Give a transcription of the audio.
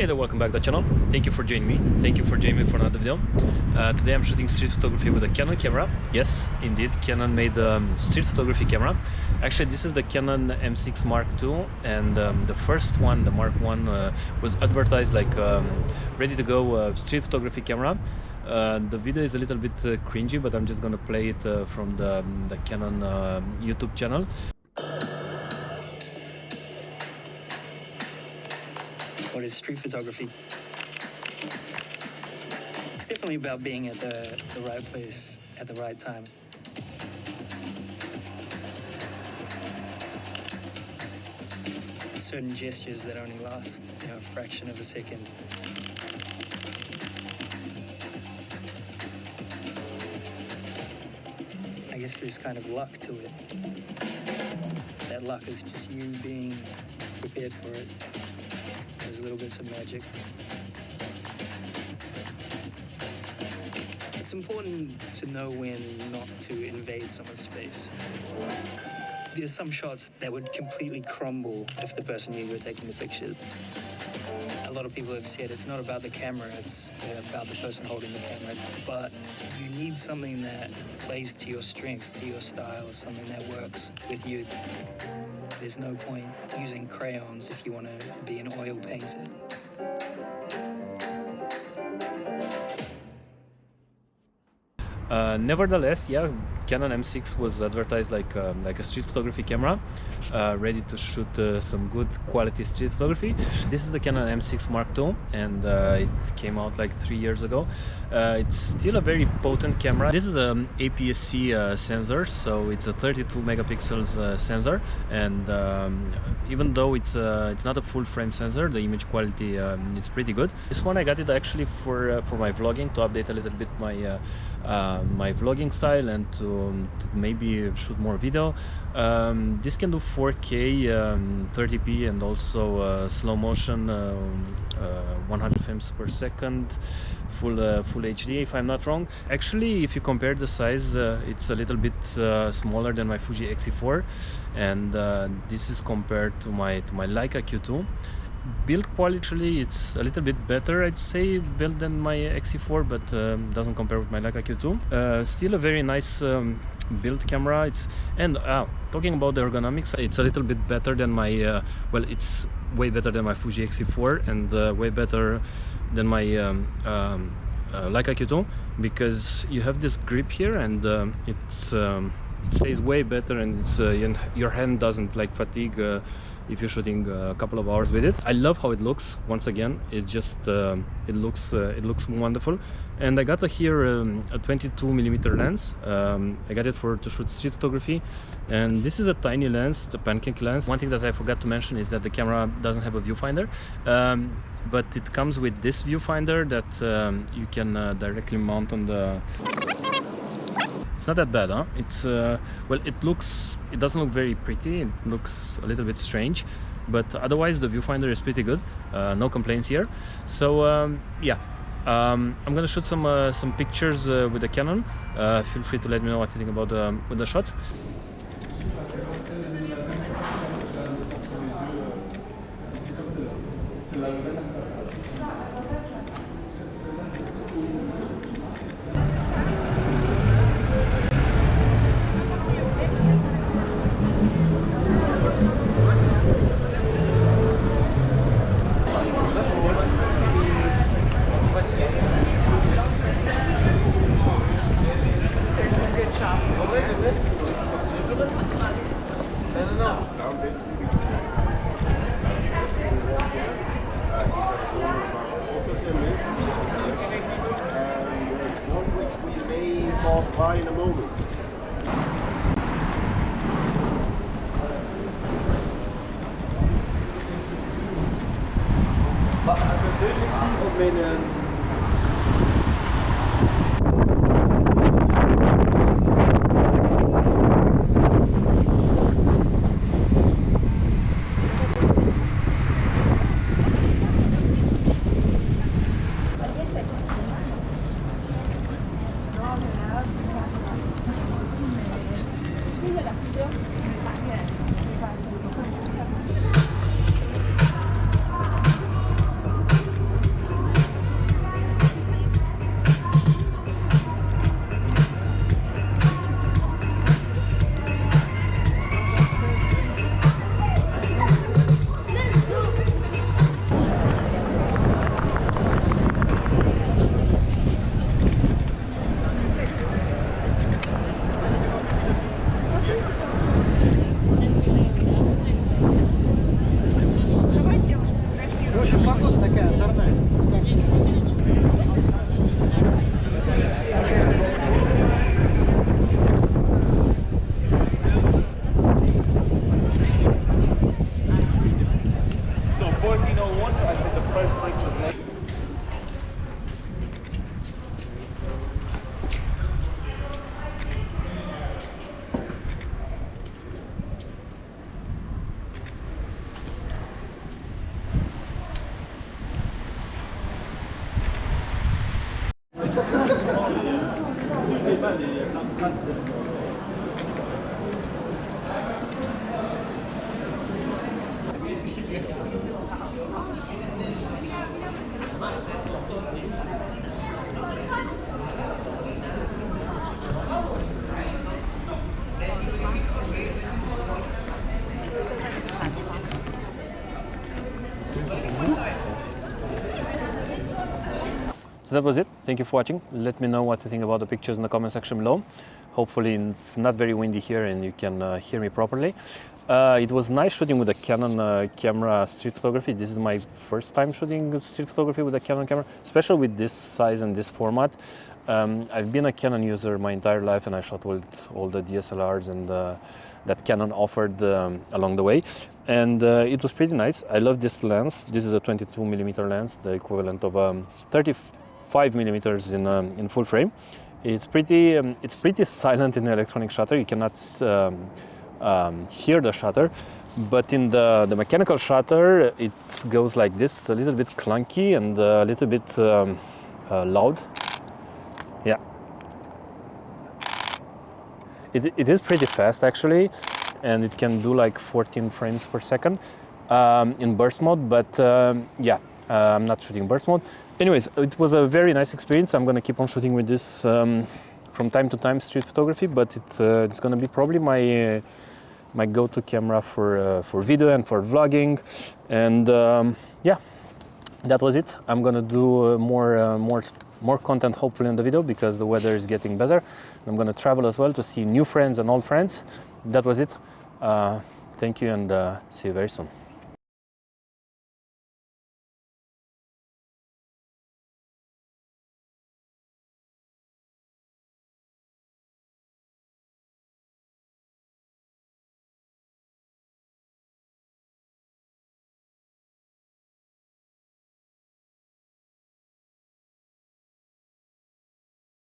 Hey there, welcome back to the channel. Thank you for joining me. Thank you for joining me for another video. Today I'm shooting street photography with a Canon camera. Yes, indeed, Canon made a street photography camera. Actually, this is the Canon M6 Mark II, and the first one, the Mark I, was advertised like ready to go street photography camera. The video is a little bit cringy, but I'm just gonna play it from the Canon YouTube channel. What is street photography? It's definitely about being at the right place at the right time. Certain gestures that only last, a fraction of a second. I guess there's kind of luck to it. That luck is just you being prepared for it. There's little bits of magic. It's important to know when not to invade someone's space. There's some shots that would completely crumble if the person knew you were taking the picture. A lot of people have said it's not about the camera, it's about the person holding the camera. But you need something that plays to your strengths, to your style, something that works with you. There's no point using crayons if you want to be an oil painter. Nevertheless, yeah, Canon M6 was advertised like a street photography camera, ready to shoot some good quality street photography. This is the Canon M6 Mark II, and it came out like 3 years ago. It's still a very potent camera. This is an APS-C sensor, so it's a 32 megapixels sensor, and even though it's not a full frame sensor, the image quality is pretty good. This one I got it actually for my vlogging, to update a little bit my my vlogging style and to maybe shoot more video. This can do 4K 30p and also slow motion 100 frames per second, full HD if I'm not wrong. Actually, if you compare the size, it's a little bit smaller than my Fuji X-E4, and this is compared to my Leica Q2. Build quality, actually, it's a little bit better, I'd say, built than my X-E4, but doesn't compare with my Leica Q2. Still a very nice build camera. Talking about the ergonomics, it's a little bit better than my well, it's way better than my Fuji X-E4 and way better than my Leica Q2, because you have this grip here, and it stays way better, and it's your hand doesn't like fatigue if you're shooting a couple of hours with it. I love how it looks. Once again, it just it looks wonderful. And I got here a 22mm lens. I got it to shoot street photography, and this is a tiny lens. It's a pancake lens. One thing that I forgot to mention is that the camera doesn't have a viewfinder, but it comes with this viewfinder that you can directly mount on the. It's not that bad, huh? It's well, it doesn't look very pretty. It looks a little bit strange, but otherwise the viewfinder is pretty good. No complaints here. So yeah, I'm gonna shoot some pictures with the Canon. Feel free to let me know what you think about with the shots. By in a moment. Wat natuurlijk zien op mijn So that was it. Thank you for watching. Let me know what you think about the pictures in the comment section below. Hopefully it's not very windy here and you can hear me properly. It was nice shooting with a Canon camera street photography. This is my first time shooting street photography with a Canon camera, especially with this size and this format. I've been a Canon user my entire life and I shot with all the DSLRs and that Canon offered along the way. And it was pretty nice. I love this lens. This is a 22mm lens, the equivalent of 35mm in full frame. It's pretty silent in the electronic shutter. You cannot hear the shutter, but in the mechanical shutter it goes like this, a little bit clunky and a little bit loud. Yeah, it is pretty fast actually, and it can do like 14 frames per second in burst mode, but yeah, I'm not shooting burst mode. Anyways, it was a very nice experience. I'm gonna keep on shooting with this from time to time, street photography, but it's gonna be probably my go-to camera for video and for vlogging. And yeah, that was it. I'm gonna do more content hopefully in the video because the weather is getting better. I'm gonna travel as well to see new friends and old friends. That was it. Thank you, and see you very soon.